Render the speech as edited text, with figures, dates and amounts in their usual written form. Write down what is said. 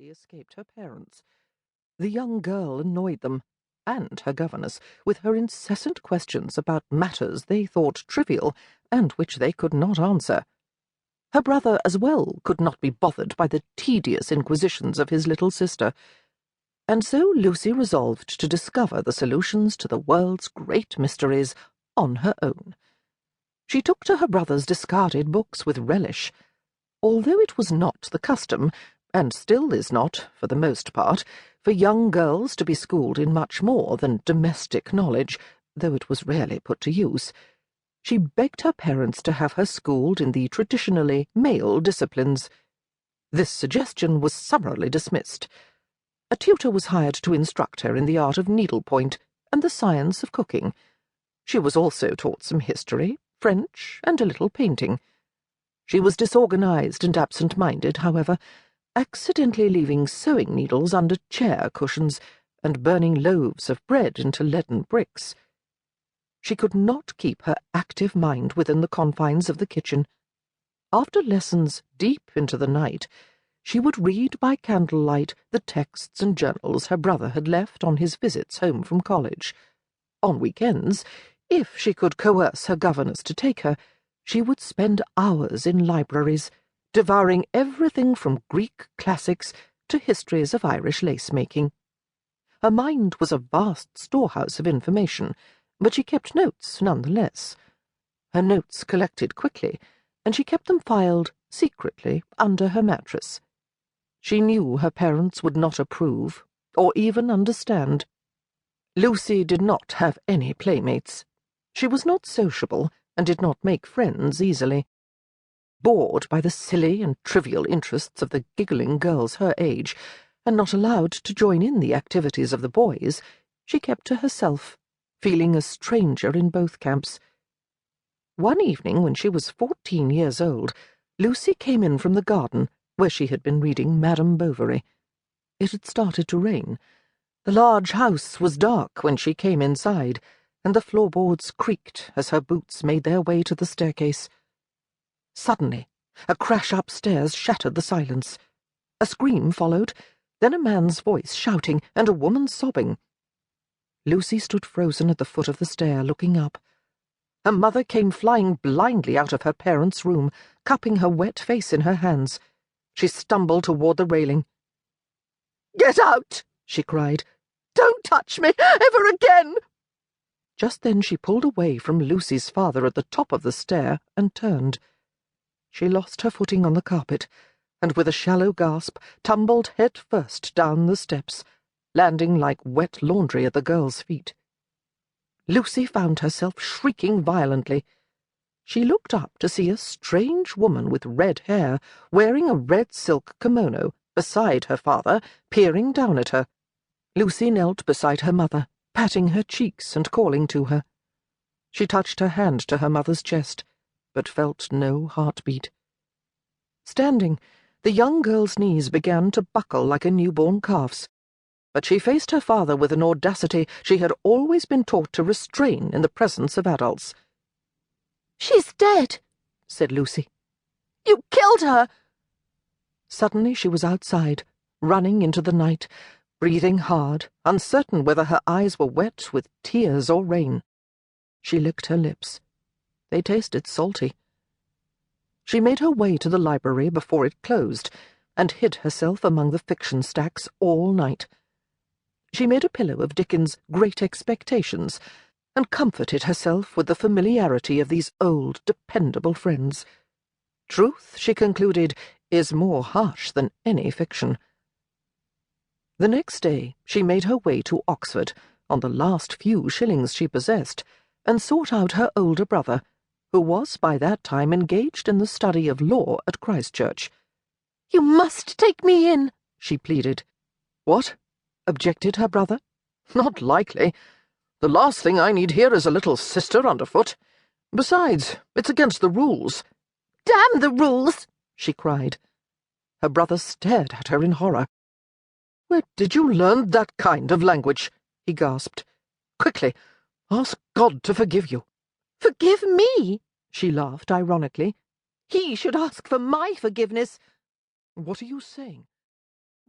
narrowly escaped her parents. The young girl annoyed them, and her governess, with her incessant questions about matters they thought trivial and which they could not answer. Her brother as well could not be bothered by the tedious inquisitions of his little sister, and so Lucy resolved to discover the solutions to the world's great mysteries on her own. She took to her brother's discarded books with relish. Although it was not the custom, and still is not, for the most part, for young girls to be schooled in much more than domestic knowledge, though it was rarely put to use, she begged her parents to have her schooled in the traditionally male disciplines. This suggestion was summarily dismissed. A tutor was hired to instruct her in the art of needlepoint and the science of cooking. She was also taught some history, French, and a little painting. She was disorganized and absent-minded, however, accidentally leaving sewing needles under chair cushions and burning loaves of bread into leaden bricks. She could not keep her active mind within the confines of the kitchen. After lessons deep into the night, she would read by candlelight the texts and journals her brother had left on his visits home from college. On weekends, if she could coerce her governess to take her, she would spend hours in libraries, devouring everything from Greek classics to histories of Irish lace-making. Her mind was a vast storehouse of information, but she kept notes nonetheless. Her notes collected quickly, and she kept them filed secretly under her mattress. She knew her parents would not approve, or even understand. Lucy did not have any playmates. She was not sociable, and did not make friends easily. Bored by the silly and trivial interests of the giggling girls her age, and not allowed to join in the activities of the boys, she kept to herself, feeling a stranger in both camps. One evening, when she was 14 years old, Lucy came in from the garden, where she had been reading Madame Bovary. It had started to rain. The large house was dark when she came inside, and the floorboards creaked as her boots made their way to the staircase. Suddenly, a crash upstairs shattered the silence. A scream followed, then a man's voice shouting and a woman sobbing. Lucy stood frozen at the foot of the stair, looking up. Her mother came flying blindly out of her parents' room, cupping her wet face in her hands. She stumbled toward the railing. "Get out!" she cried. "Don't touch me ever again!" Just then she pulled away from Lucy's father at the top of the stair and turned. She lost her footing on the carpet, and with a shallow gasp tumbled head first down the steps, landing like wet laundry at the girl's feet. Lucy found herself shrieking violently. She looked up to see a strange woman with red hair, wearing a red silk kimono, beside her father, peering down at her. Lucy knelt beside her mother, patting her cheeks and calling to her. She touched her hand to her mother's chest, but felt no heartbeat. Standing, the young girl's knees began to buckle like a newborn calf's, but she faced her father with an audacity she had always been taught to restrain in the presence of adults. "She's dead," said Lucy. "You killed her!" Suddenly she was outside, running into the night, breathing hard, uncertain whether her eyes were wet with tears or rain. She licked her lips. They tasted salty. She made her way to the library before it closed, and hid herself among the fiction stacks all night. She made a pillow of Dickens' Great Expectations, and comforted herself with the familiarity of these old, dependable friends. Truth, she concluded, is more harsh than any fiction. The next day she made her way to Oxford, on the last few shillings she possessed, and sought out her older brother, who was by that time engaged in the study of law at Christchurch. "You must take me in," she pleaded. "What?" objected her brother. "Not likely. The last thing I need here is a little sister underfoot. Besides, it's against the rules." "Damn the rules!" she cried. Her brother stared at her in horror. "Where did you learn that kind of language?" he gasped. "Quickly, ask God to forgive you." "Forgive me?" she laughed ironically. "He should ask for my forgiveness." "What are you saying?"